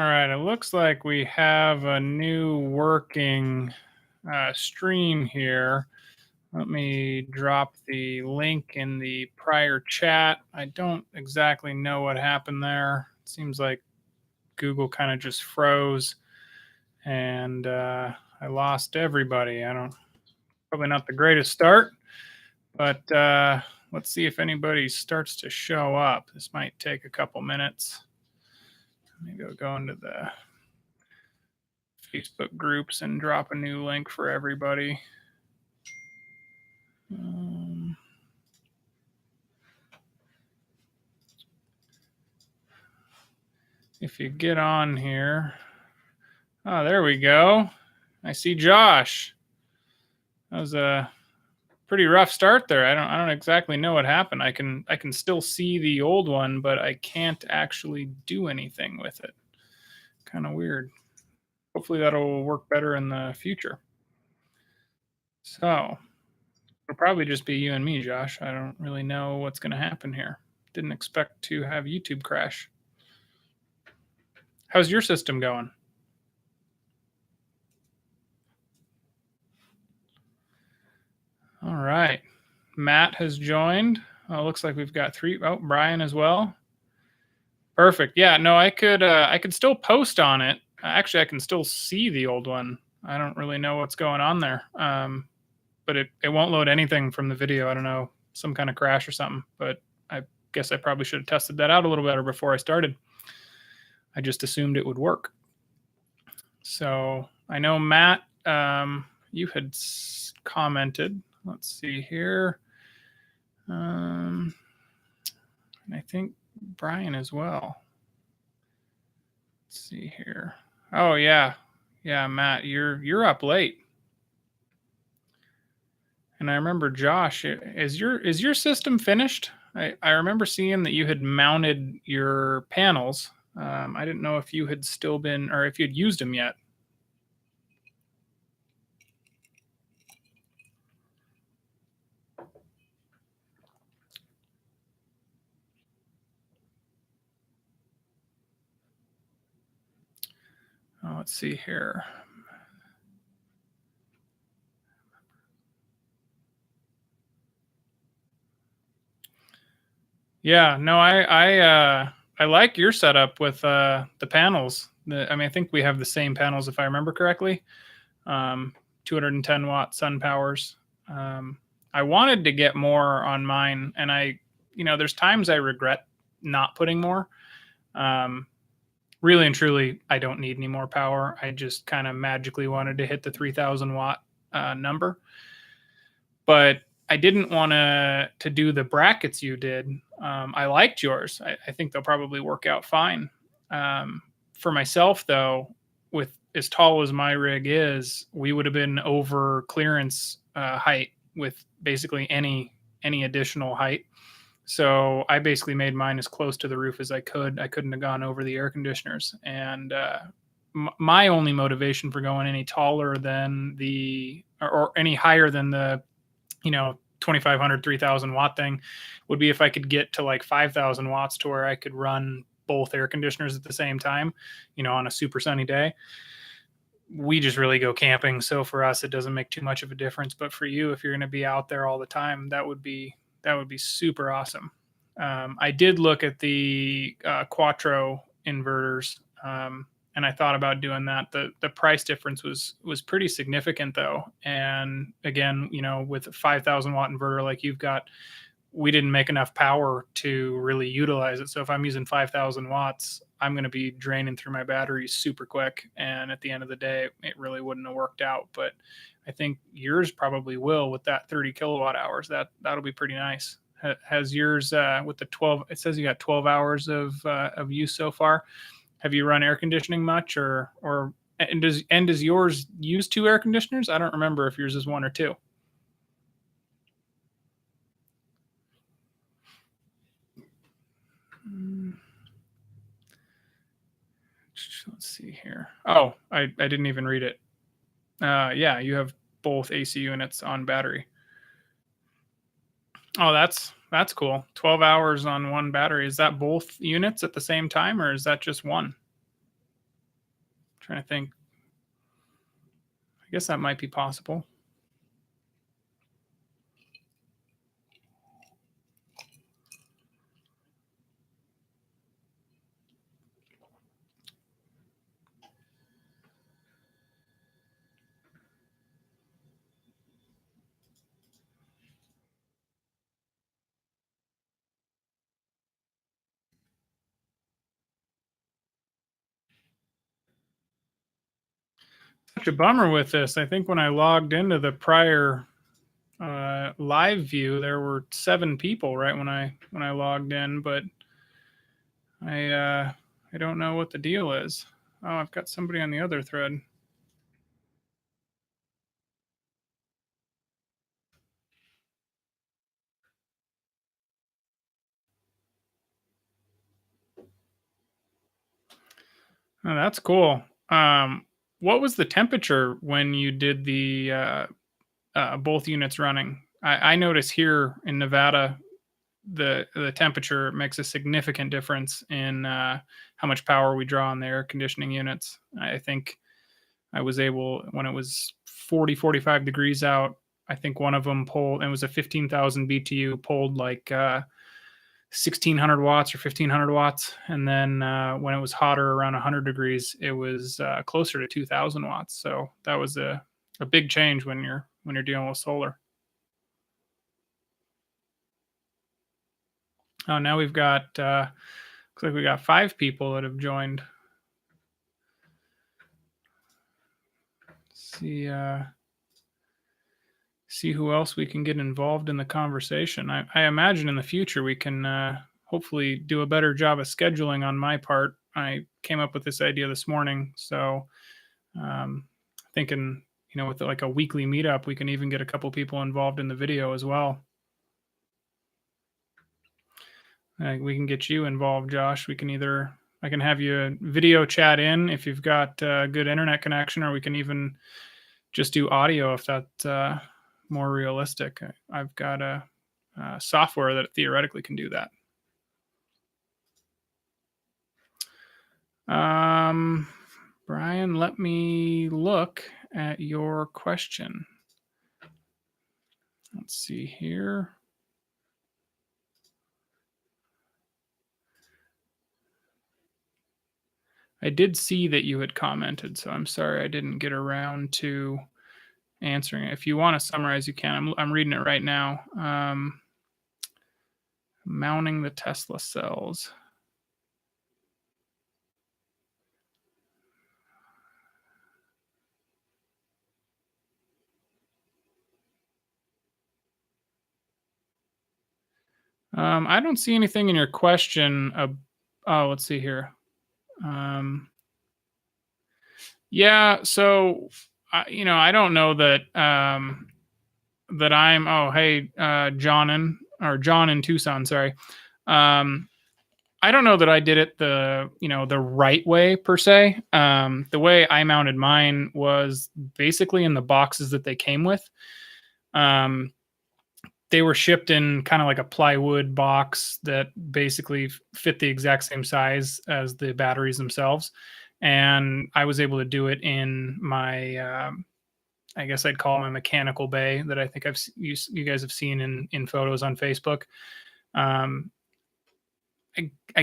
All right, it looks like we have a new working stream here. Let me drop the link in the prior chat. I don't exactly know what happened there. It seems like Google kind of just froze and I lost everybody. I don't, probably not the greatest start, but let's see if anybody starts to show up. This might take a couple minutes. Let me go into the Facebook groups and drop a new link for everybody. If you get on here, oh, there we go. I see Josh. That was a pretty rough start there. I don't exactly know what happened. I can still see the old one, but I can't actually do anything with it. Kind of weird. Hopefully that'll work better in the future. So it'll probably just be you and me, Josh. I don't really know what's going to happen here. Didn't expect to have YouTube crash. How's your system going? All right. Matt has joined. Oh, looks like we've got three. Oh, Brian as well. Perfect. Yeah, no, I could still post on it. Actually, I can still see the old one. I don't really know what's going on there. But it won't load anything from the video. I don't know, some kind of crash or something. But I guess I probably should have tested that out a little better before I started. I just assumed it would work. So I know, Matt, you had commented. Let's see here. And I think Brian as well. Let's see here. Oh yeah, Matt, you're up late. And I remember, Josh, is your system finished? I remember seeing that you had mounted your panels. I didn't know if you had still been, or if you'd used them yet. Oh, let's see here. Yeah, no, I like your setup with the panels. I mean, I think we have the same panels if I remember correctly. 210 watt sun powers. I wanted to get more on mine, and there's times I regret not putting more. Really and truly, I don't need any more power. I just kind of magically wanted to hit the 3,000 watt number, but I didn't want to do the brackets you did. I liked yours. I think they'll probably work out fine. For myself, though, with as tall as my rig is, we would have been over clearance height with basically any additional height. So I basically made mine as close to the roof as I could. I couldn't have gone over the air conditioners. And my only motivation for going any taller than or any higher than the 2,500, 3,000 watt thing would be if I could get to like 5,000 watts to where I could run both air conditioners at the same time, on a super sunny day. We just really go camping. So for us, it doesn't make too much of a difference. But for you, if you're going to be out there all the time, that would be super awesome. I did look at the Quattro inverters, and I thought about doing that. The price difference was pretty significant though. And again, with a 5,000 watt inverter like you've got, we didn't make enough power to really utilize it. So if I'm using 5,000 watts, I'm going to be draining through my batteries super quick. And at the end of the day, it really wouldn't have worked out. But I think yours probably will with that 30 kilowatt hours. That'll be pretty nice. Has yours with the 12? It says you got 12 hours of use so far. Have you run air conditioning much, and does yours use 2 air conditioners? I don't remember if yours is 1 or 2. Let's see here. Oh, I didn't even read it. Yeah, you have both AC units on battery. Oh, that's cool. 12 hours on one battery. Is that both units at the same time, or is that just one? trying to think. I guess that might be possible. Such a bummer with this. I think when I logged into the prior live view, there were 7 people right when I logged in, but I don't know what the deal is. Oh, I've got somebody on the other thread. Oh, that's cool. What was the temperature when you did the both units running? I notice here in Nevada, the temperature makes a significant difference in how much power we draw on the air conditioning units. I think I was able, when it was 40, 45 degrees out, I think one of them pulled, and it was a 15,000 BTU, pulled like 1600 watts or 1500 watts. And then when it was hotter around 100 degrees, it was closer to 2000 watts. So that was a big change when you're dealing with solar. Oh, now we've got looks like we got 5 people that have joined. See see who else we can get involved in the conversation. I imagine in the future we can hopefully do a better job of scheduling on my part. I came up with this idea this morning, so thinking, with like a weekly meetup, we can even get a couple people involved in the video as well. We can get you involved, Josh. I can have you video chat in if you've got a good internet connection, or we can even just do audio if that's more realistic. I've got a software that theoretically can do that. Brian, let me look at your question. Let's see here. I did see that you had commented, so I'm sorry I didn't get around to answering it. If you want to summarize, you can. I'm reading it right now. Mounting the Tesla cells. I don't see anything in your question. Oh, let's see here. Yeah, so I don't know that that I'm. Oh, hey, John in Tucson. Sorry. I don't know that I did it the right way per se. The way I mounted mine was basically in the boxes that they came with. Um, they were shipped in kind of like a plywood box that basically fit the exact same size as the batteries themselves. And I was able to do it in my, I guess I'd call it my mechanical bay that I think you guys have seen in photos on Facebook. I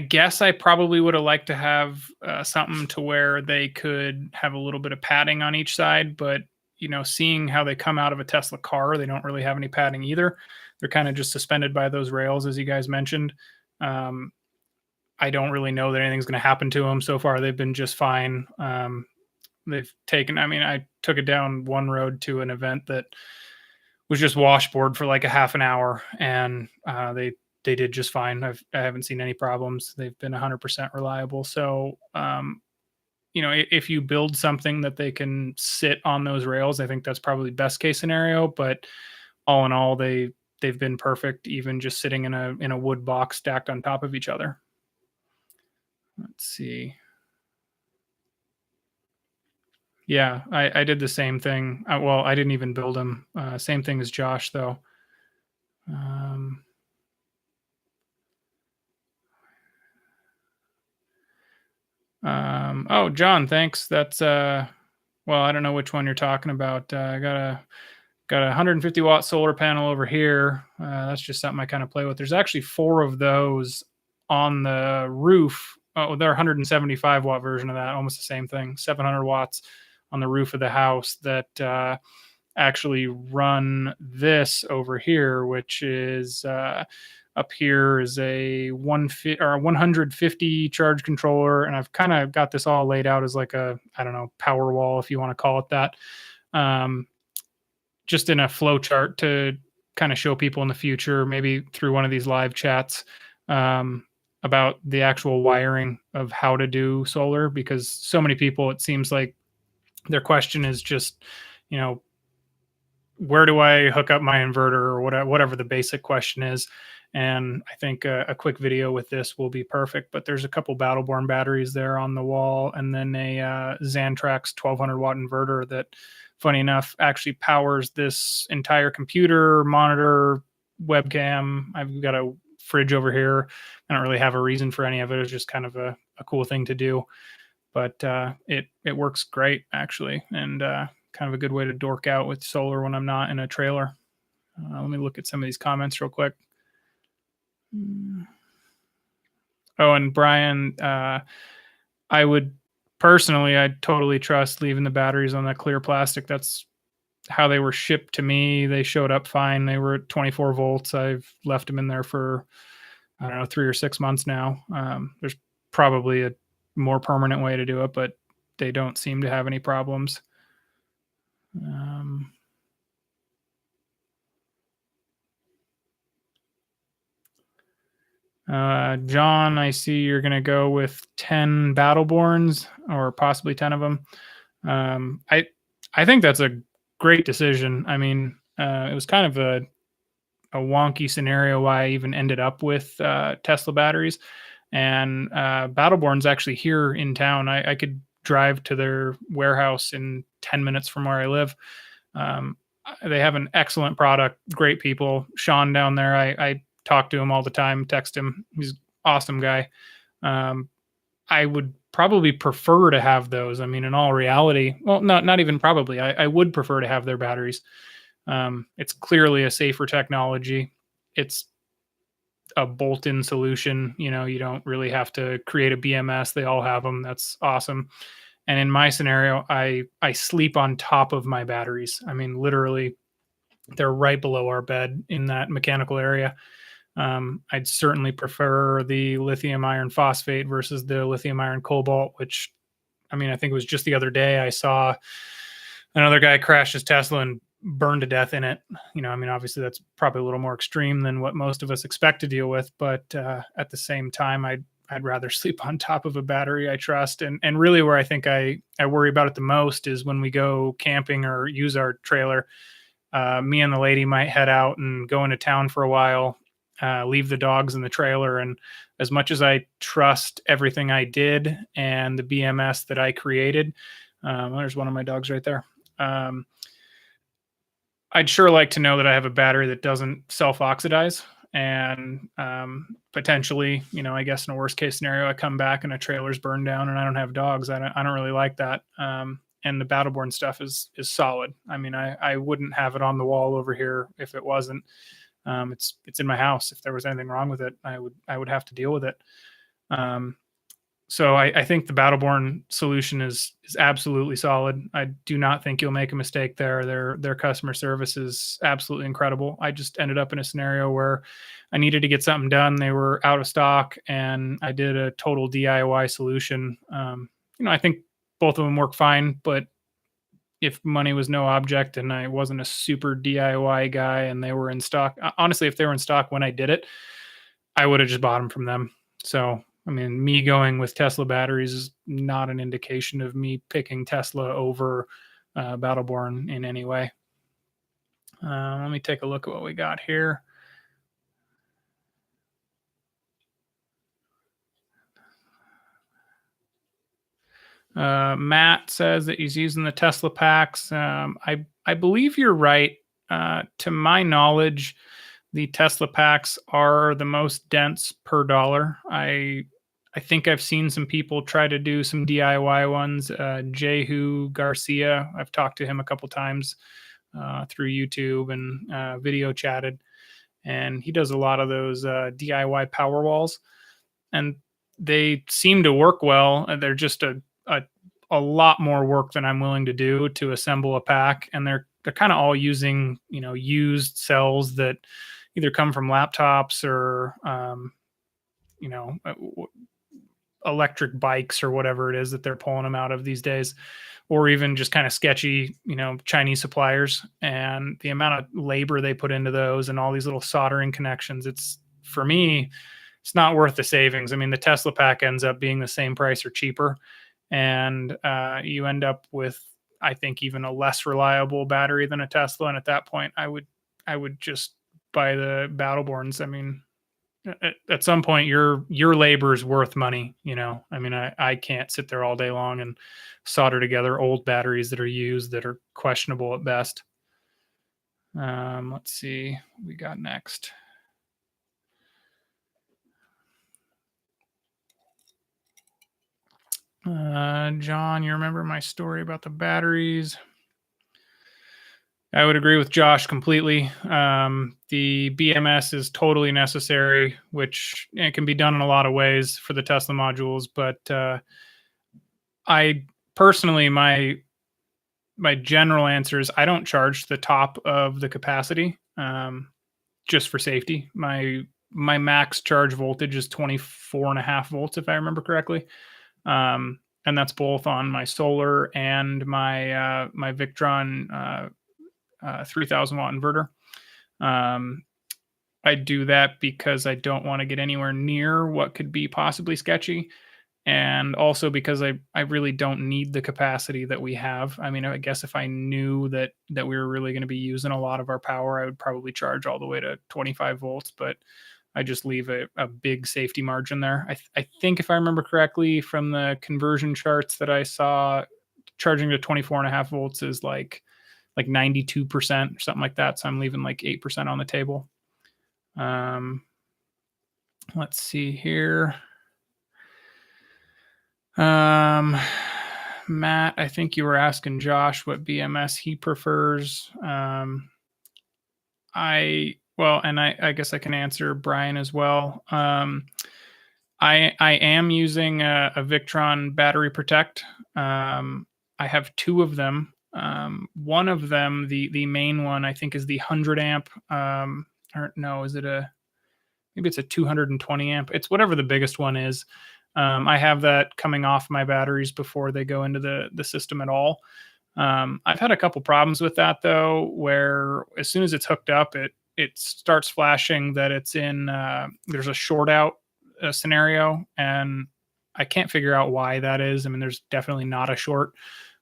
guess I probably would have liked to have something to where they could have a little bit of padding on each side, but seeing how they come out of a Tesla car, they don't really have any padding either. They're kind of just suspended by those rails, as you guys mentioned. I don't really know that anything's going to happen to them. So far, they've been just fine. They've taken, I mean, I took it down one road to an event that was just washboard for like a half an hour, and they did just fine. I haven't seen any problems. They've been 100% reliable. So, if you build something that they can sit on those rails, I think that's probably best case scenario. But all in all, they've been perfect, even just sitting in a wood box stacked on top of each other. Let's see. Yeah, I did the same thing. Well, I didn't even build them. Same thing as Josh, though. Oh, John, thanks. That's well, I don't know which one you're talking about. I got a 150 watt solar panel over here. That's just something I kind of play with. There's actually 4 of those on the roof. Oh, they're 175 watt version of that, almost the same thing. 700 watts on the roof of the house that actually run this over here, which is up here is a 150 charge controller, and I've kind of got this all laid out as like a, I don't know, power wall if you want to call it that. Just in a flow chart to kind of show people in the future, maybe through one of these live chats, about the actual wiring of how to do solar, because so many people, it seems like their question is just, you know, where do I hook up my inverter, or whatever the basic question is. And I think a quick video with this will be perfect. But there's a couple Battleborn batteries there on the wall, and then a Xantrax 1200 watt inverter that, funny enough, actually powers this entire computer, monitor, webcam. I've got a fridge over here. I don't really have a reason for any of it. It's just kind of a cool thing to do. But it works great, actually, and kind of a good way to dork out with solar when I'm not in a trailer. Let me look at some of these comments real quick. Oh, and Brian, I would personally, I'd totally trust leaving the batteries on that clear plastic. That's how they were shipped to me. They showed up fine. They were at 24 volts. I've left them in there for, I don't know, 3 or 6 months now. There's probably a more permanent way to do it, but they don't seem to have any problems. John, I see you're going to go with 10 Battleborns, or possibly 10 of them. I think that's a great decision. I mean, it was kind of a wonky scenario why I even ended up with Tesla batteries. And Battleborn's actually here in town. I could drive to their warehouse in 10 minutes from where I live. They have an excellent product, great people. Sean down there, I talk to him all the time, text him. He's an awesome guy. I would probably prefer to have those. I mean, in all reality, well, not even probably. I would prefer to have their batteries. It's clearly a safer technology. It's a bolt-in solution. You know, you don't really have to create a BMS. They all have them. That's awesome. And in my scenario, I sleep on top of my batteries. I mean, literally, they're right below our bed in that mechanical area. I'd certainly prefer the lithium iron phosphate versus the lithium iron cobalt, which, I mean, I think it was just the other day I saw another guy crash his Tesla and burn to death in it. You know, I mean, obviously that's probably a little more extreme than what most of us expect to deal with, but at the same time, I'd rather sleep on top of a battery I trust. And really where I think I worry about it the most is when we go camping or use our trailer. Me and the lady might head out and go into town for a while, leave the dogs in the trailer. And as much as I trust everything I did and the BMS that I created, there's one of my dogs right there. I'd sure like to know that I have a battery that doesn't self-oxidize, and potentially, you know, I guess in a worst case scenario, I come back and a trailer's burned down and I don't have dogs. I don't really like that. And the Battleborn stuff is solid. I mean, I wouldn't have it on the wall over here if it wasn't. It's in my house. If there was anything wrong with it, I would have to deal with it. So I think the Battleborn solution is absolutely solid. I do not think you'll make a mistake there. Their customer service is absolutely incredible. I just ended up in a scenario where I needed to get something done. They were out of stock, and I did a total DIY solution. You know, I think both of them work fine, but if money was no object and I wasn't a super DIY guy and they were in stock, honestly, if they were in stock when I did it, I would have just bought them from them. So, I mean, me going with Tesla batteries is not an indication of me picking Tesla over Battleborn in any way. Let me take a look at what we got here. Matt says that he's using the Tesla packs. I believe you're right. To my knowledge, the Tesla packs are the most dense per dollar. I I think I've seen some people try to do some DIY ones. Jehu Garcia, I've talked to him a couple times through YouTube and video chatted, and he does a lot of those DIY power walls, and they seem to work well. They're just a lot more work than I'm willing to do to assemble a pack, and they're kind of all using used cells that either come from laptops or you know electric bikes or whatever it is that they're pulling them out of these days, or even just kind of sketchy, Chinese suppliers. And the amount of labor they put into those and all these little soldering connections, it's for me, it's not worth the savings. I mean, the Tesla pack ends up being the same price or cheaper, and you end up with, I think, even a less reliable battery than a Tesla. And at that point, I would just buy the Battleborns. I mean, at some point your labor is worth money. I mean, I can't sit there all day long and solder together old batteries that are used, that are questionable at best. Let's see what we got next. John, you remember my story about the batteries? I would agree with Josh completely. The BMS is totally necessary, which it can be done in a lot of ways for the Tesla modules. But I personally, my general answer is I don't charge the top of the capacity, just for safety. My max charge voltage is 24.5 volts, if I remember correctly. And that's both on my solar and my Victron 3000 watt inverter. I do that because I don't want to get anywhere near what could be possibly sketchy. And also because I really don't need the capacity that we have. I mean, I guess if I knew that we were really going to be using a lot of our power, I would probably charge all the way to 25 volts, but I just leave a big safety margin there. I think if I remember correctly from the conversion charts that I saw, charging to 24.5 volts is like 92% or something like that. So I'm leaving like 8% on the table. Let's see here. Matt, I think you were asking Josh what BMS he prefers. I guess I can answer Brian as well. I am using a Victron Battery Protect. I have two of them. One of them, the main one, I think is the 100 amp. Or no, maybe it's a 220 amp. It's whatever the biggest one is. I have that coming off my batteries before they go into the system at all. I've had a couple problems with that though, where as soon as it's hooked up, it starts flashing that it's in there's a short out scenario, and I can't figure out why that is. I mean, there's definitely not a short,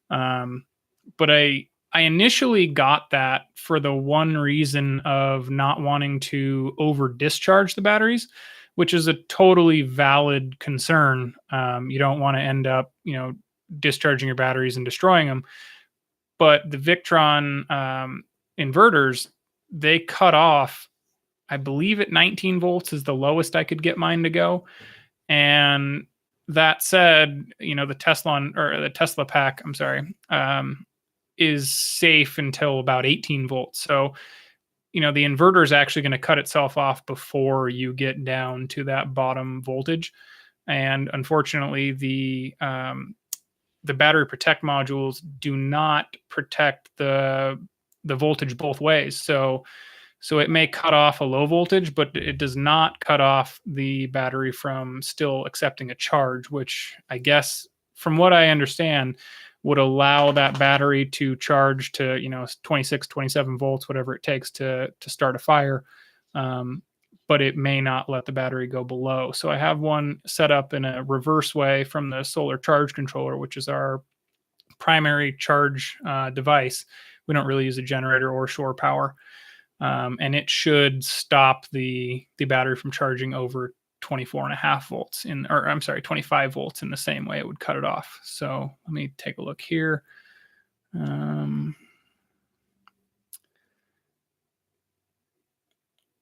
but I initially got that for the one reason of not wanting to over discharge the batteries, which is a totally valid concern. You don't want to end up, discharging your batteries and destroying them. But the Victron inverters, they cut off, I believe at 19 volts is the lowest I could get mine to go. And that said, the Tesla pack, I'm sorry, is safe until about 18 volts. So, the inverter is actually going to cut itself off before you get down to that bottom voltage. And unfortunately, the battery protect modules do not protect the voltage both ways. So it may cut off a low voltage, but it does not cut off the battery from still accepting a charge, which I guess, from what I understand, would allow that battery to charge to 26, 27 volts, whatever it takes to start a fire. But it may not let the battery go below. So I have one set up in a reverse way from the solar charge controller, which is our primary charge device. We don't really use a generator or shore power. And it should stop the battery from charging over 24.5 volts 25 volts in the same way it would cut it off. So let me take a look here.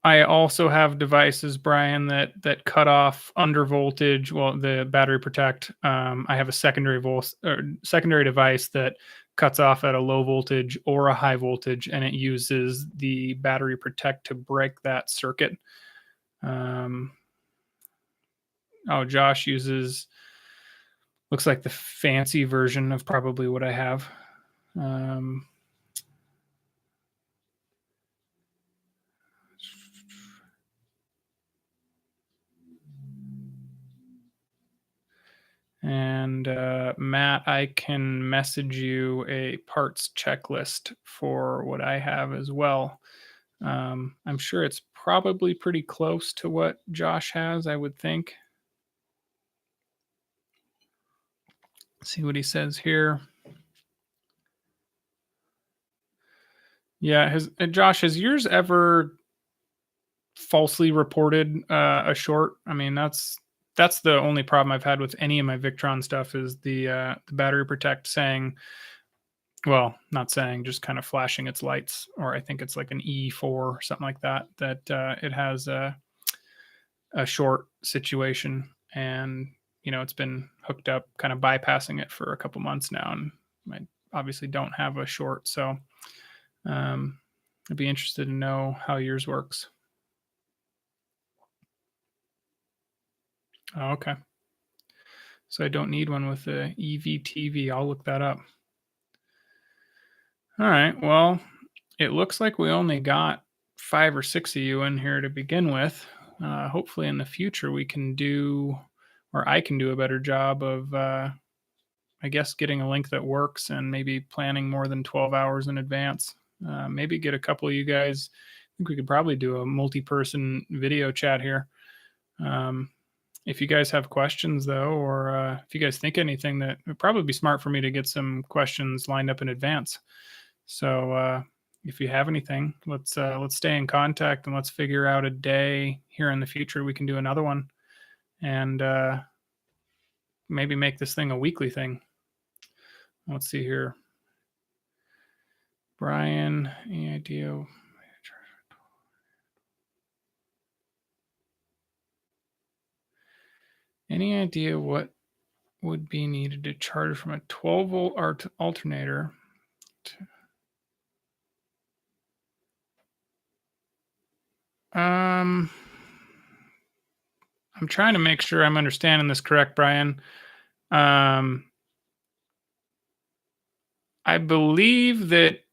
I also have devices, Brian, that cut off under voltage. Well, the battery protect. I have a secondary device that cuts off at a low voltage or a high voltage, and it uses the battery protect to break that circuit. Um, oh, Josh uses, looks like the fancy version of probably what I have. Um, And Matt, I can message you a parts checklist for what I have as well. I'm sure it's probably pretty close to what Josh has, I would think. See what he says here. Yeah, Josh, has yours ever falsely reported a short? I mean, that's the only problem I've had with any of my Victron stuff is the battery protect saying, well, not saying, just kind of flashing its lights, or I think it's like an E4 or something like that, that it has a short situation. And, it's been hooked up, kind of bypassing it for a couple months now. And I obviously don't have a short. So I'd be interested to know how yours works. Oh, okay. So I don't need one with the EVTV. I'll look that up. All right. Well, it looks like we only got 5 or 6 of you in here to begin with. Hopefully, in the future, we can do, or I can do a better job of, I guess, getting a link that works and maybe planning more than 12 hours in advance. Maybe get a couple of you guys. I think we could probably do a multi person video chat here. If you guys have questions, though, or if you guys think anything, that would probably be smart for me to get some questions lined up in advance. So if you have anything, let's stay in contact and let's figure out a day here in the future we can do another one, and maybe make this thing a weekly thing. Let's see here, Brian. Any idea? Any idea what would be needed to charge from a 12-volt alternator I'm trying to make sure I'm understanding this correct, Brian. I believe that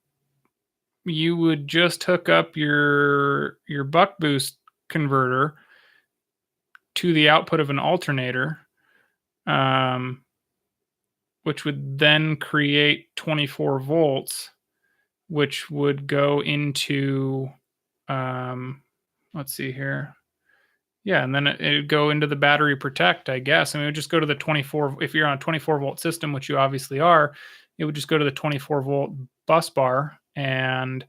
you would just hook up your buck boost converter to the output of an alternator, um, which would then create 24 volts, which would go into, let's see here. Yeah, and then it would go into the battery protect, I guess. I mean, it would just go to the 24. If you're on a 24 volt system, which you obviously are, it would just go to the 24 volt bus bar, and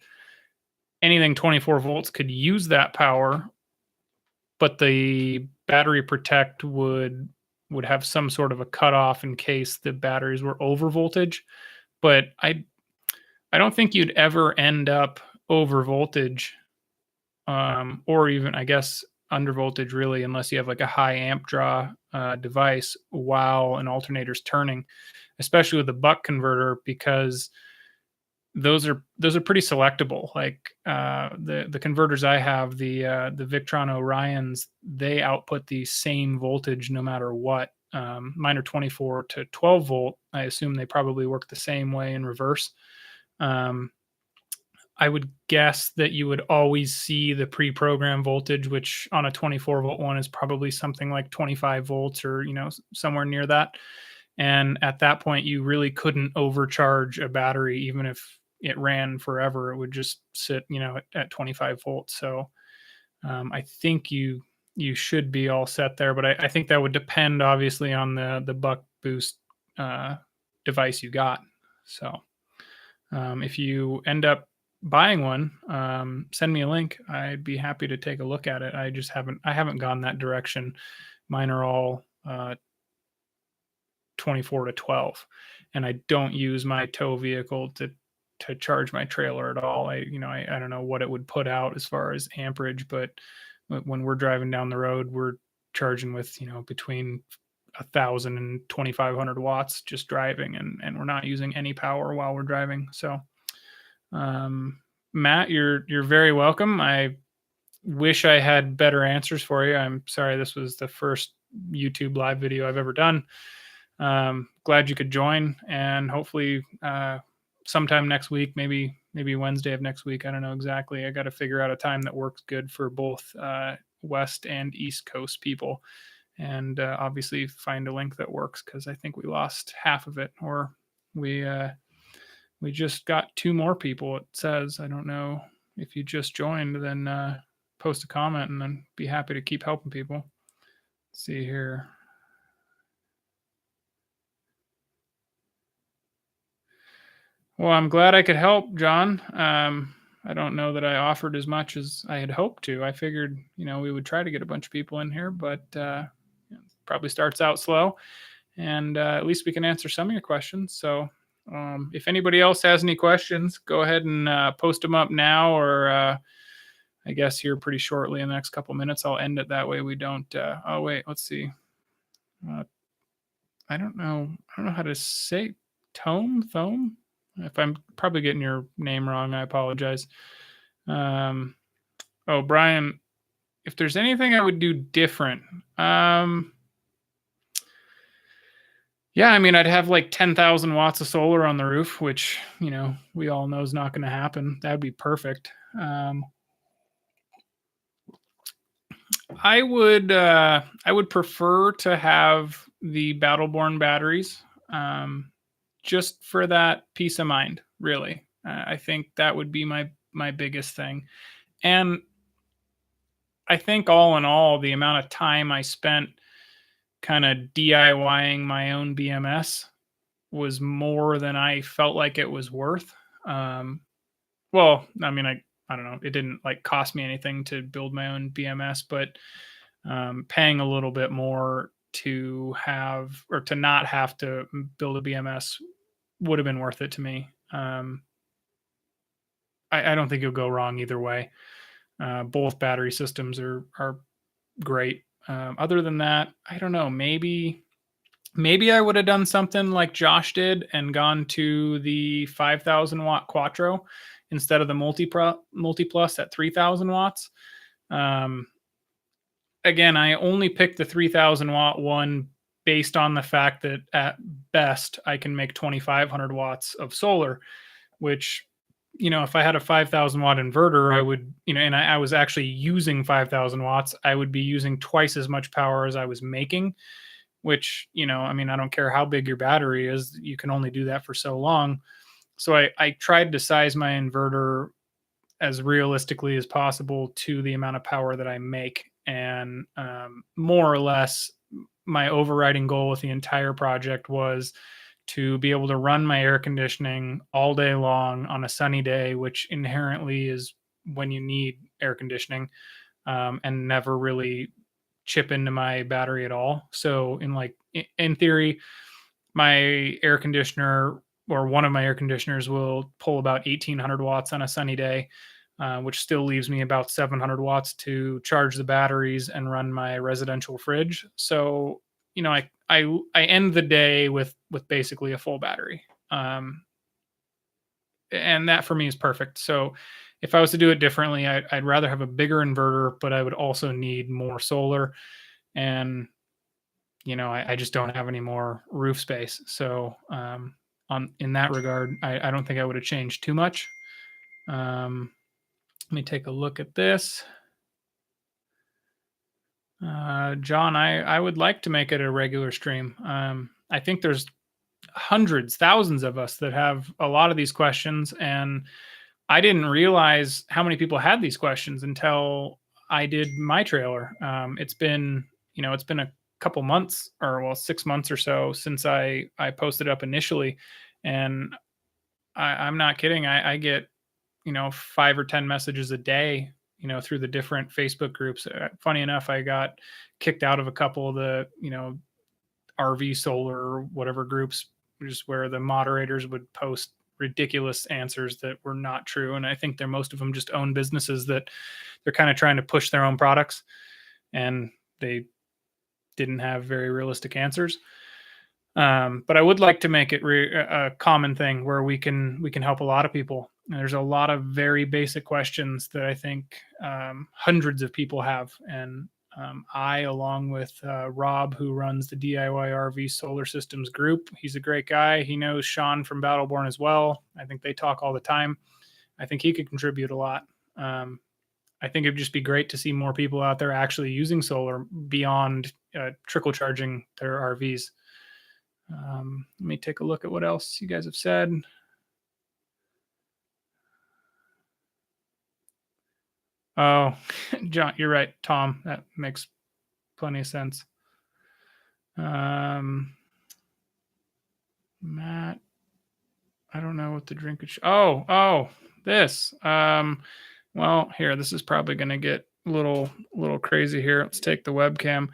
anything 24 volts could use that power, but the battery protect would have some sort of a cutoff in case the batteries were over voltage. But I don't think you'd ever end up over voltage, or even, I guess, under voltage, really, unless you have like a high amp draw device while an alternator's turning, especially with the buck converter, because those are pretty selectable. Like the converters I have, the Victron Orions, they output the same voltage no matter what. Mine are 24 to 12 volt. I assume they probably work the same way in reverse. I would guess that you would always see the pre-programmed voltage, which on a 24 volt one is probably something like 25 volts, or somewhere near that. And at that point, you really couldn't overcharge a battery, even if it ran forever. It would just sit, at 25 volts. So I think you should be all set there. But I think that would depend, obviously, on the buck boost device you got. So if you end up buying one, send me a link. I'd be happy to take a look at it. I haven't gone that direction. Mine are all 24 to 12, and I don't use my tow vehicle to to charge my trailer at all. I don't know what it would put out as far as amperage, but when we're driving down the road, we're charging with, between 1,000 and 2,500 watts just driving, and we're not using any power while we're driving. So, Matt, you're very welcome. I wish I had better answers for you. I'm sorry this was the first YouTube live video I've ever done. Glad you could join, and hopefully sometime next week, maybe Wednesday of next week. I don't know exactly. I got to figure out a time that works good for both West and East Coast people, and obviously find a link that works, because I think we lost half of it, or we just got 2 more people. It says, I don't know if you just joined, then post a comment, and then be happy to keep helping people. Let's see here. Well, I'm glad I could help, John. I don't know that I offered as much as I had hoped to. I figured, we would try to get a bunch of people in here, but probably starts out slow. And at least we can answer some of your questions. So if anybody else has any questions, go ahead and post them up now, or I guess here pretty shortly in the next couple minutes. I'll end it that way. We don't. Oh wait, let's see. I don't know how to say Thome. If I'm probably getting your name wrong, I apologize. Oh, Brian, if there's anything I would do different, yeah, I mean, I'd have like 10,000 watts of solar on the roof, which, we all know is not going to happen. That'd be perfect. I would prefer to have the Battleborn batteries, just for that peace of mind, really. I think that would be my biggest thing. And I think all in all, the amount of time I spent kind of DIYing my own BMS was more than I felt like it was worth. Well, I mean, I don't know. It didn't like cost me anything to build my own BMS, but paying a little bit more to have, or to not have to build a BMS would have been worth it to me. I don't think you'll go wrong either way. Both battery systems are great. Other than that, I don't know. Maybe I would have done something like Josh did and gone to the 5,000 watt Quattro instead of the Multiplus at 3,000 watts. Again, I only picked the 3,000 watt one based on the fact that at best I can make 2,500 watts of solar, which, if I had a 5,000 watt inverter, I would, and I was actually using 5,000 watts, I would be using twice as much power as I was making, which, I mean, I don't care how big your battery is, you can only do that for so long. So I tried to size my inverter as realistically as possible to the amount of power that I make. And more or less, my overriding goal with the entire project was to be able to run my air conditioning all day long on a sunny day, which inherently is when you need air conditioning, and never really chip into my battery at all. So in theory, my air conditioner, or one of my air conditioners, will pull about 1,800 watts on a sunny day, which still leaves me about 700 watts to charge the batteries and run my residential fridge. So, I end the day with basically a full battery. And that for me is perfect. So if I was to do it differently, I'd rather have a bigger inverter, but I would also need more solar. And, I just don't have any more roof space. So in that regard, I don't think I would have changed too much. Let me take a look at this. John, I would like to make it a regular stream. I think there's hundreds, thousands of us that have a lot of these questions, and I didn't realize how many people had these questions until I did my trailer. It's been a couple months, or 6 months or so since I posted up initially, and I'm not kidding. I get 5 or 10 messages a day, through the different Facebook groups. Funny enough, I got kicked out of a couple of the, RV solar or whatever groups, just where the moderators would post ridiculous answers that were not true. And I think they're most of them just own businesses that they're kind of trying to push their own products, and they didn't have very realistic answers. But I would like to make it a common thing where we can help a lot of people. And there's a lot of very basic questions that I think hundreds of people have, and I, along with Rob, who runs the DIY RV Solar Systems group, he's a great guy. He knows Sean from Battleborn as well. I think they talk all the time. I think he could contribute a lot. I think it'd just be great to see more people out there actually using solar beyond trickle charging their RVs. Let me take a look at what else you guys have said. Oh, John, you're right, Tom. That makes plenty of sense. Matt, I don't know what the drink is. Oh, this. Well, here, this is probably going to get a little crazy here. Let's take the webcam.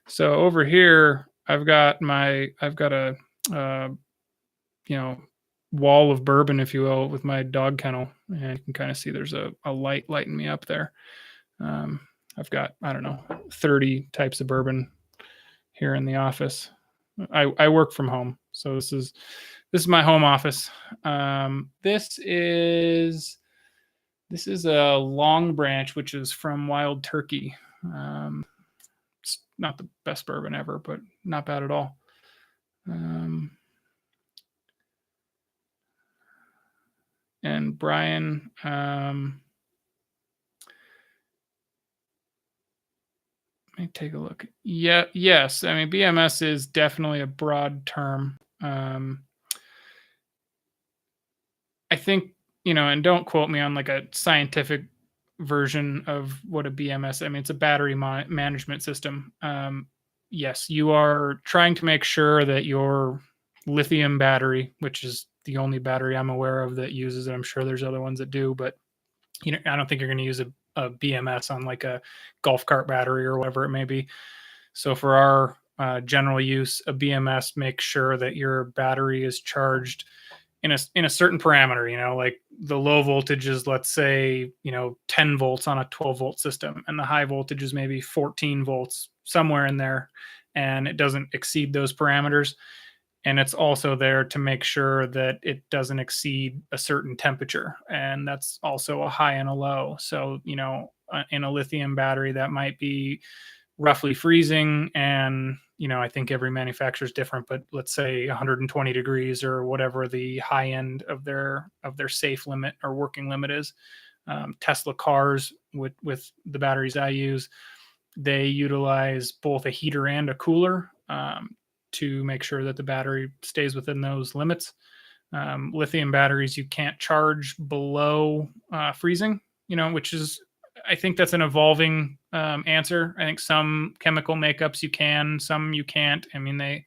So over here, I've got a wall of bourbon, if you will, with my dog kennel, and you can kind of see there's a light lighting me up there. I've got, I don't know, 30 types of bourbon here in the office. I work from home, so this is my home office. This is a Long Branch, which is from Wild Turkey. It's not the best bourbon ever, but not bad at all. And Brian, let me take a look. Yeah, yes. I mean, BMS is definitely a broad term. I think, and don't quote me on like a scientific version of what a BMS. I mean, it's a battery management system. Yes, you are trying to make sure that your lithium battery, which is the only battery I'm aware of that uses it. I'm sure there's other ones that do, but I don't think you're going to use a BMS on like a golf cart battery or whatever it may be. So for our general use, a BMS makes sure that your battery is charged in a certain parameter, like the low voltage is, let's say, 10 volts on a 12 volt system, and the high voltage is maybe 14 volts, somewhere in there, and it doesn't exceed those parameters. And it's also there to make sure that it doesn't exceed a certain temperature, and that's also a high and a low. So, in a lithium battery, that might be roughly freezing, and I think every manufacturer is different, but let's say 120 degrees or whatever the high end of their safe limit or working limit is. Tesla cars with the batteries I use, they utilize both a heater and a cooler to make sure that the battery stays within those limits. Lithium batteries you can't charge below freezing, which is, I think that's an evolving answer. I think some chemical makeups you can, some you can't. I mean,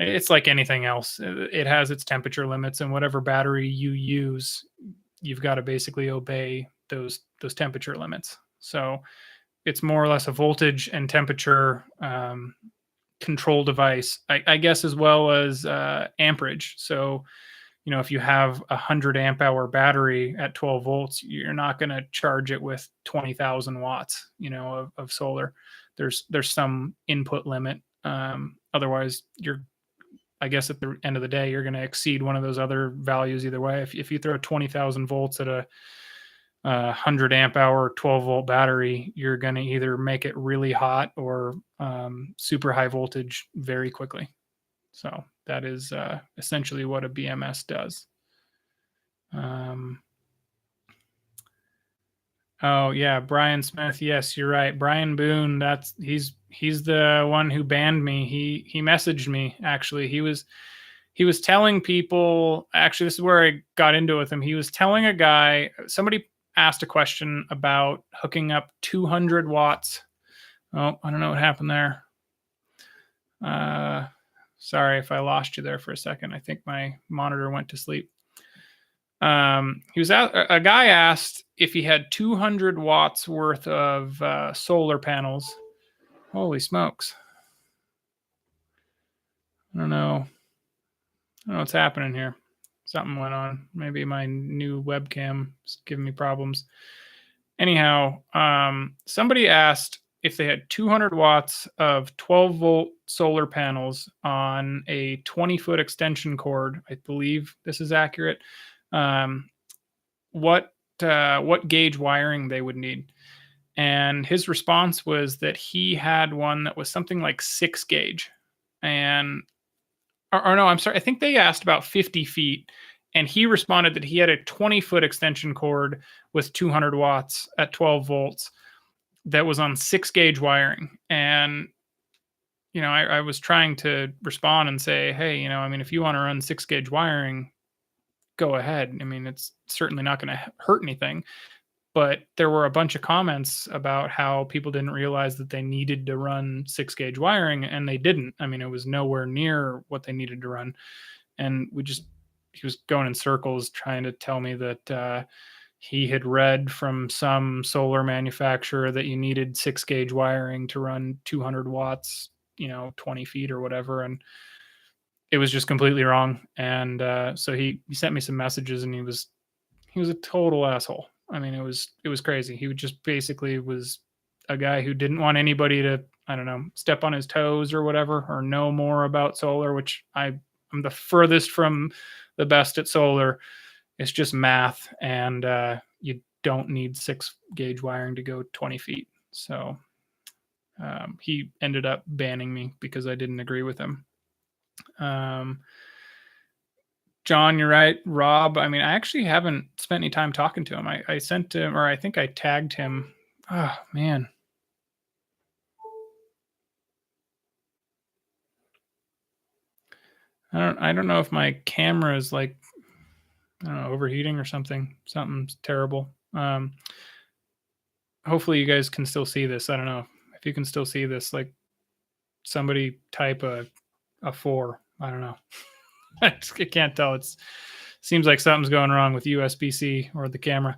it's like anything else. It has its temperature limits, and whatever battery you use, you've got to basically obey those temperature limits. So it's more or less a voltage and temperature control device, I guess, as well as amperage. So, if you have a 100 amp hour battery at 12 volts, you're not going to charge it with 20,000 watts, of solar. There's some input limit. Otherwise, I guess at the end of the day, you're going to exceed one of those other values either way. If you throw 20,000 volts at a 100 amp hour 12 volt battery, you're going to either make it really hot or super high voltage very quickly. So that is essentially what a BMS does. Oh yeah, Brian Smith. Yes, you're right. Brian Boone. He's the one who banned me. He messaged me, actually. He was telling people, actually, this is where I got into it with him. He was telling a guy, somebody asked a question about hooking up 200 watts. Oh, I don't know what happened there. Sorry if I lost you there for a second. I think my monitor went to sleep. A guy asked if he had 200 watts worth of solar panels. Holy smokes. I don't know what's happening here. something went on. Maybe my new webcam is giving me problems. Anyhow, somebody asked if they had 200 watts of 12-volt solar panels on a 20-foot extension cord. I believe this is accurate. Um, what gauge wiring they would need? And his response was that he had one that was something like 6 gauge. And or no, I'm sorry. I think they asked about 50 feet, and he responded that he had a 20-foot extension cord with 200 watts at 12 volts that was on 6 gauge wiring. And I was trying to respond and say, hey, I mean, if you want to run 6 gauge wiring, go ahead. I mean, it's certainly not going to hurt anything. But there were a bunch of comments about how people didn't realize that they needed to run 6 gauge wiring, and they didn't. I mean, it was nowhere near what they needed to run. And he was going in circles trying to tell me that he had read from some solar manufacturer that you needed 6 gauge wiring to run 200 watts, 20 feet or whatever. And it was just completely wrong. And so he sent me some messages, and he was a total asshole. I mean, it was crazy. He just basically was a guy who didn't want anybody to, I don't know, step on his toes or whatever, or know more about solar, which I'm the furthest from the best at solar. It's just math, and you don't need 6 gauge wiring to go 20 feet. So he ended up banning me because I didn't agree with him. John, you're right. Rob, I mean, I actually haven't spent any time talking to him. I sent him, or I think I tagged him. Oh, man. I don't know if my camera is like, I don't know, overheating or something. Something's terrible. Hopefully you guys can still see this. I don't know if you can still see this. Like, somebody type a 4. I don't know. I can't tell. It seems like something's going wrong with USB-C or the camera.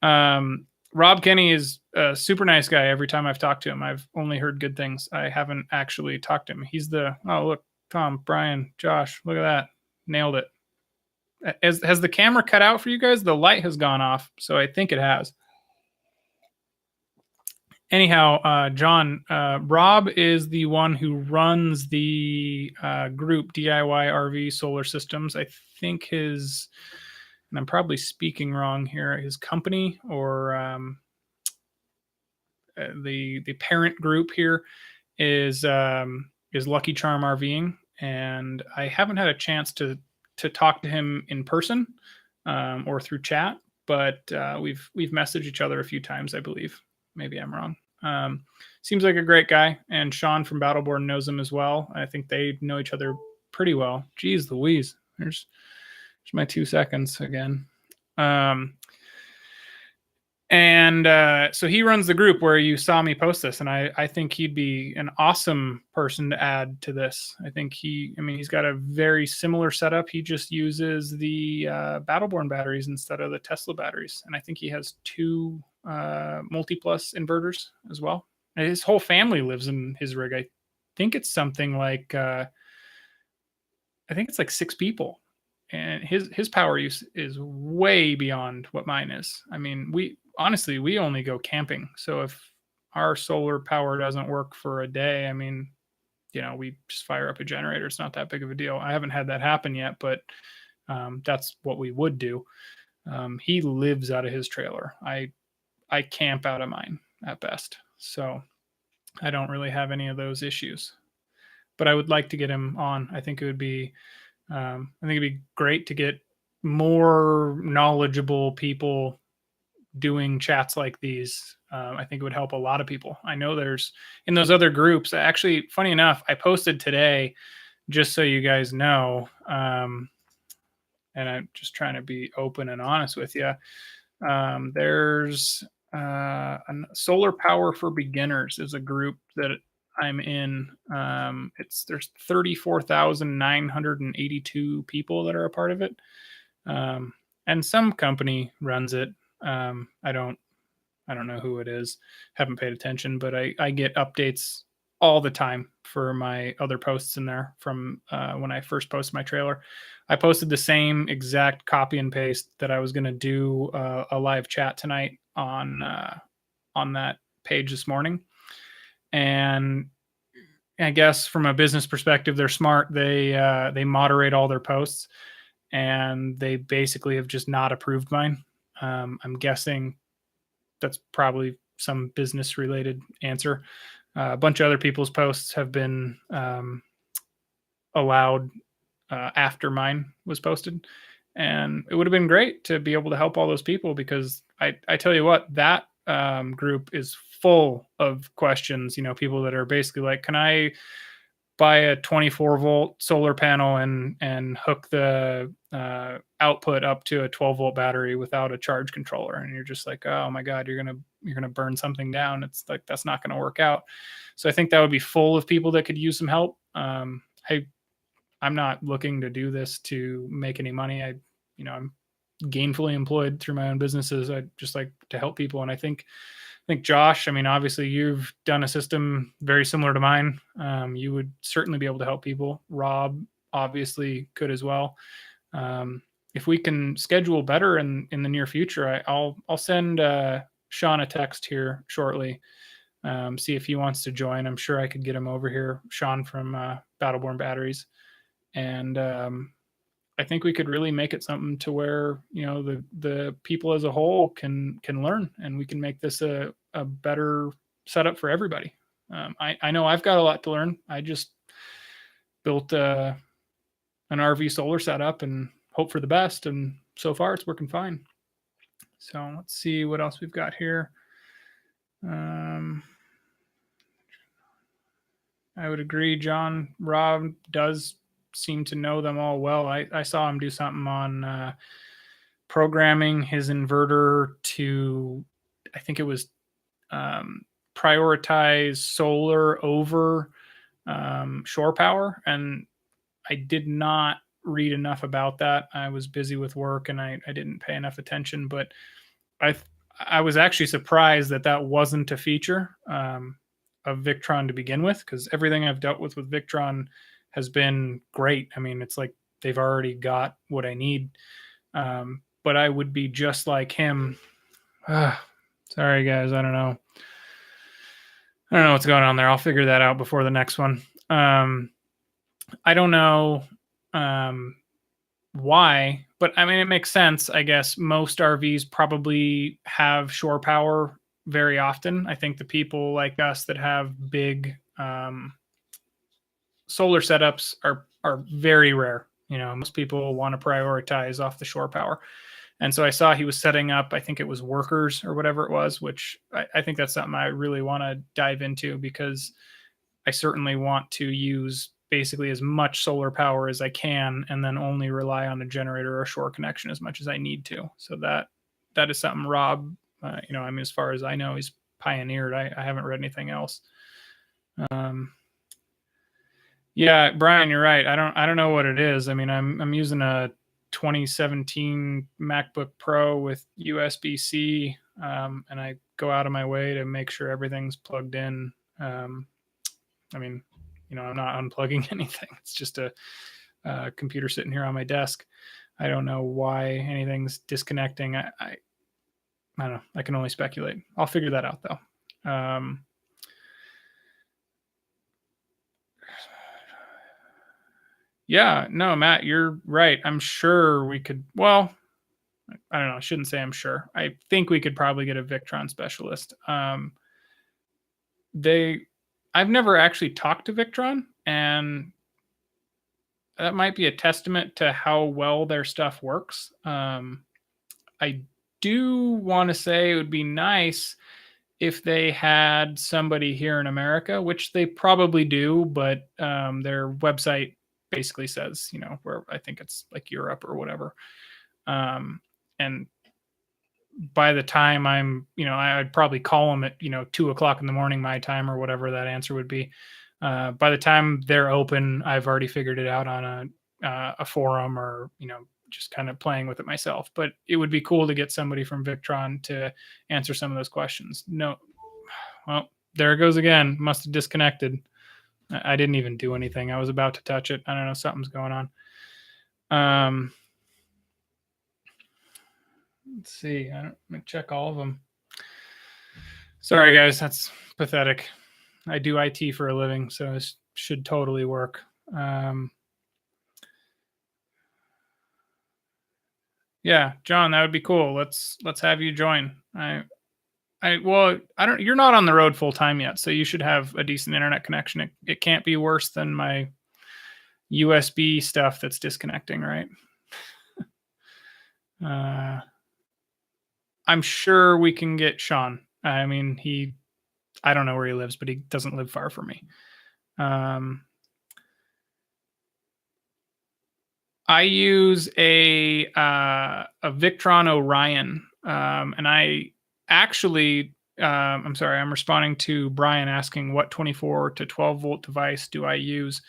Rob Kenny is a super nice guy. Every time I've talked to him, I've only heard good things. I haven't actually talked to him. He's look, Tom, Brian, Josh, look at that. Nailed it. Has the camera cut out for you guys? The light has gone off, so I think it has. Anyhow, John, Rob is the one who runs the group DIY RV Solar Systems. I think and I'm probably speaking wrong here, his company or the parent group here is Lucky Charm RVing, and I haven't had a chance to talk to him in person or through chat, but we've messaged each other a few times, I believe. Maybe I'm wrong. Seems like a great guy, and Sean from Battleborn knows him as well. I think they know each other pretty well. Jeez Louise, there's my 2 seconds again. So he runs the group where you saw me post this, and I think he'd be an awesome person to add to this. I think he's got a very similar setup. He just uses the Battleborn batteries instead of the Tesla batteries, and I think he has 2 multi-plus inverters as well. And his whole family lives in his rig. I think it's something like I think it's like 6 people, and his power use is way beyond what mine is. I mean, we only go camping, so if our solar power doesn't work for a day, I mean, we just fire up a generator. It's not that big of a deal. I haven't had that happen yet, but that's what we would do. He lives out of his trailer. I camp out of mine at best, so I don't really have any of those issues. But I would like to get him on. I think it'd be great to get more knowledgeable people doing chats like these. I think it would help a lot of people. I know there's in those other groups. Actually, funny enough, I posted today, just so you guys know, and I'm just trying to be open and honest with you. There's Solar Power for Beginners is a group that I'm in. There's 34,982 people that are a part of it, and some company runs it. I don't know who it is. Haven't paid attention, but I get updates all the time for my other posts in there from when I first posted my trailer. I posted the same exact copy and paste that I was going to do a live chat tonight on that page this morning. And I guess from a business perspective, they're smart. They moderate all their posts, and they basically have just not approved mine. I'm guessing that's probably some business related answer. A bunch of other people's posts have been allowed after mine was posted. And it would have been great to be able to help all those people, because I tell you what, that group is full of questions. People that are basically like, can I buy a 24-volt solar panel and hook the output up to a 12-volt battery without a charge controller? And you're just like, oh my God, you're gonna burn something down. It's like, that's not going to work out. So I think that would be full of people that could use some help. I'm not looking to do this to make any money. I'm gainfully employed through my own businesses. I just like to help people. And I think Josh, obviously you've done a system very similar to mine. You would certainly be able to help people. Rob obviously could as well. If we can schedule better in the near future, I'll send Sean a text here shortly. See if he wants to join. I'm sure I could get him over here. Sean from Battleborn Batteries. And I think we could really make it something to where the people as a whole can learn, and we can make this a better setup for everybody. I know I've got a lot to learn. I just built an RV solar setup and hope for the best, and so far it's working fine. So let's see what else we've got here. I would agree, John. Rob does seem to know them all well. I saw him do something on programming his inverter to, I think it was prioritize solar over shore power. And I did not read enough about that. I was busy with work and I didn't pay enough attention, but I was actually surprised that wasn't a feature of Victron to begin with, because everything I've dealt with Victron has been great. It's like they've already got what I need. But I would be just like him. Sorry, guys. I don't know what's going on there. I'll figure that out before the next one. I don't know why, but it makes sense. I guess most RVs probably have shore power very often. I think the people like us that have big solar setups are very rare. Most people want to prioritize off the shore power. And so I saw he was setting up, I think it was Workers or whatever it was, which I think that's something I really want to dive into, because I certainly want to use basically as much solar power as I can, and then only rely on a generator or shore connection as much as I need to. So that is something Rob, as far as I know, he's pioneered. I haven't read anything else. Yeah, Brian, you're right. I don't know what it is. I'm using a 2017 MacBook Pro with USB-C, and I go out of my way to make sure everything's plugged in. I'm not unplugging anything. It's just a computer sitting here on my desk. I don't know why anything's disconnecting. I don't know. I can only speculate. I'll figure that out though. Yeah, no, Matt, you're right. I'm sure we could. Well, I don't know. I shouldn't say I'm sure. I think we could probably get a Victron specialist. I've never actually talked to Victron, and that might be a testament to how well their stuff works. I do want to say it would be nice if they had somebody here in America, which they probably do, but their website basically says, where I think it's like Europe or whatever. And by the time I'd probably call them at, 2:00 in the morning, my time, or whatever that answer would be. By the time they're open, I've already figured it out on a forum, or, just kind of playing with it myself. But it would be cool to get somebody from Victron to answer some of those questions. No, well, there it goes again. Must have disconnected. I didn't even do anything. I was about to touch it. I don't know. Something's going on. Let's see. Let me check all of them. Sorry, guys. That's pathetic. I do IT for a living, so it should totally work. Yeah, John, that would be cool. Let's have you join. Well, I don't. You're not on the road full time yet, so you should have a decent internet connection. It can't be worse than my USB stuff that's disconnecting, right? I'm sure we can get Sean. I mean, I don't know where he lives, but he doesn't live far from me. I use a Victron Orion, and I actually, I'm sorry, I'm responding to Brian asking what 24 to 12 volt device do I use.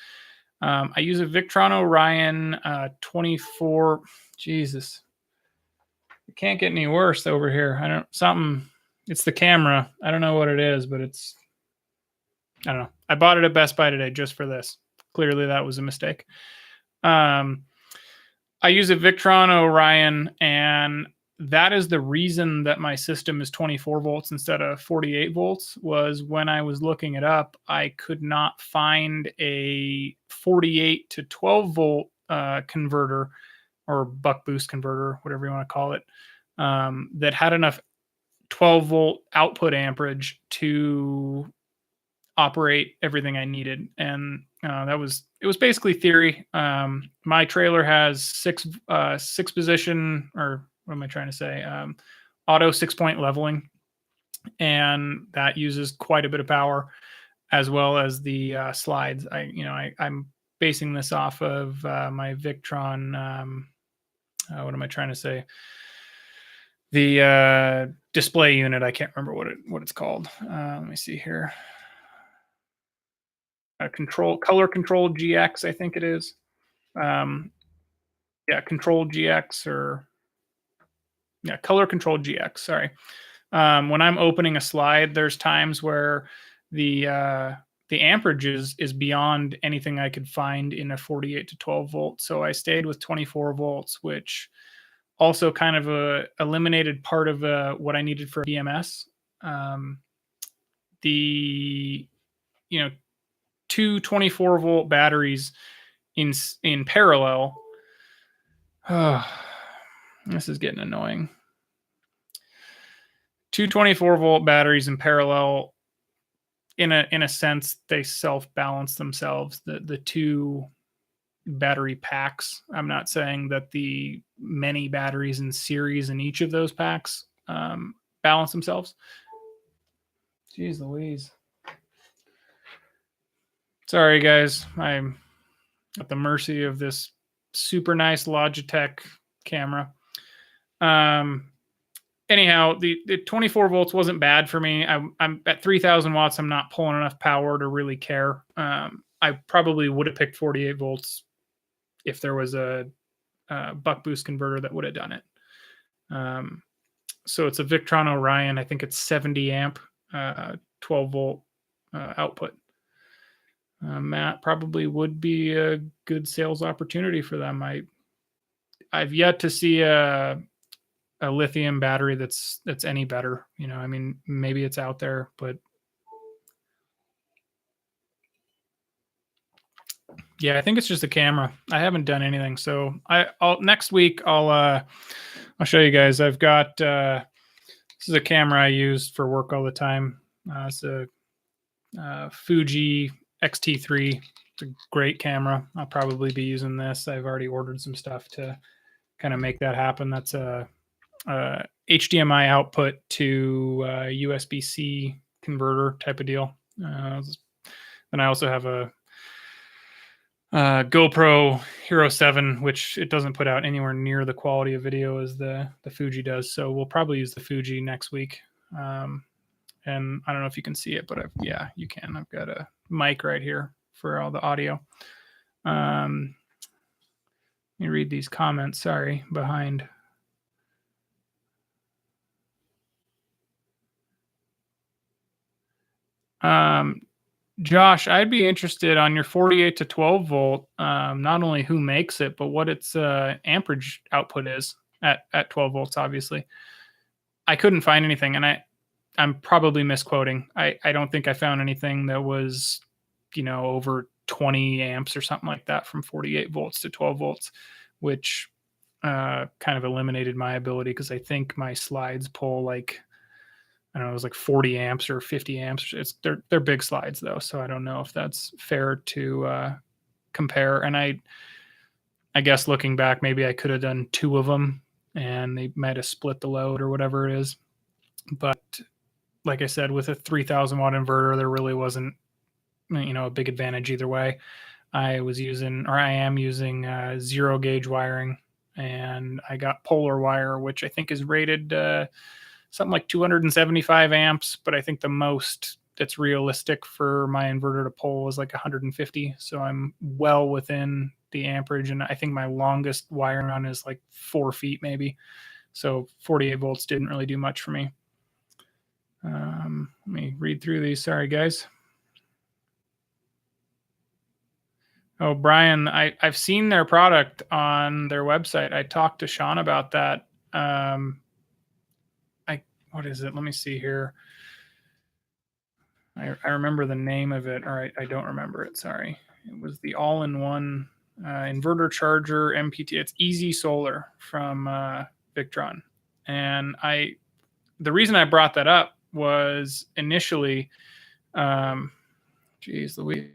I use a Victron Orion 24. Jesus, it can't get any worse over here. It's the camera. I don't know what it is, but I don't know. I bought it at Best Buy today just for this. Clearly that was a mistake. I use a Victron Orion, and that is the reason that my system is 24 volts instead of 48 volts, was when I was looking it up, I could not find a 48 to 12 volt converter, or buck boost converter, whatever you want to call it, that had enough 12 volt output amperage to operate everything I needed. And it was basically theory. My trailer has six position, or what am I trying to say? Auto 6-point leveling. And that uses quite a bit of power, as well as the slides. I'm basing this off of my Victron. What am I trying to say? The display unit. I can't remember what it's called. Let me see here. Color Control GX, I think it is. Control GX, or Color Control GX. Sorry. When I'm opening a slide, there's times where the amperage is beyond anything I could find in a 48 to 12 volt. So I stayed with 24 volts, which also kind of eliminated part of what I needed for BMS. Two 24 volt batteries in parallel. This is getting annoying. Two 24 volt batteries in parallel, in a sense, they self-balance themselves. The two battery packs. I'm not saying that the many batteries in series in each of those packs balance themselves. Jeez Louise. Sorry, guys. I'm at the mercy of this super nice Logitech camera. Anyhow, the 24 volts wasn't bad for me. I'm at 3,000 watts. I'm not pulling enough power to really care. I probably would have picked 48 volts if there was a buck boost converter that would have done it. So it's a Victron Orion. I think it's 70 amp, 12 volt output. Matt, probably would be a good sales opportunity for them. I've yet to see a lithium battery that's any better. I mean, maybe it's out there, but yeah, I think it's just a camera. I haven't done anything. So next week I'll show you guys. I've got this is a camera I use for work all the time. It's a Fuji X-T3. It's a great camera. I'll probably be using this. I've already ordered some stuff to kind of make that happen. That's a HDMI output to USB-C converter type of deal. Then I also have a GoPro Hero 7, which it doesn't put out anywhere near the quality of video as the Fuji does. So we'll probably use the Fuji next week. And I don't know if you can see it, but you can. I've got a mic right here for all the audio. Let me read these comments. Sorry, behind. Josh, I'd be interested on your 48 to 12 volt, not only who makes it, but what its amperage output is at 12 volts, obviously. I couldn't find anything, and I'm probably misquoting. I don't think I found anything that was, over 20 amps or something like that from 48 volts to 12 volts, which kind of eliminated my ability because I think my slides pull like, I don't know, it was like 40 amps or 50 amps. They're big slides though, so I don't know if that's fair to compare. And I guess looking back, maybe I could have done 2 of them and they might have split the load or whatever it is. But like I said, with a 3,000 watt inverter, there really wasn't, a big advantage either way. I am using 0 gauge wiring, and I got polar wire, which I think is rated something like 275 amps, but I think the most that's realistic for my inverter to pull is like 150. So I'm well within the amperage, and I think my longest wire run is like 4 feet maybe. So 48 volts didn't really do much for me. Let me read through these. Sorry, guys. Oh, Brian, I've seen their product on their website. I talked to Sean about that. What is it? Let me see here. I remember the name of it. All right, I don't remember it. Sorry. It was the all-in-one inverter charger MPT. It's Easy Solar from Victron. And the reason I brought that up was initially, geez Louise,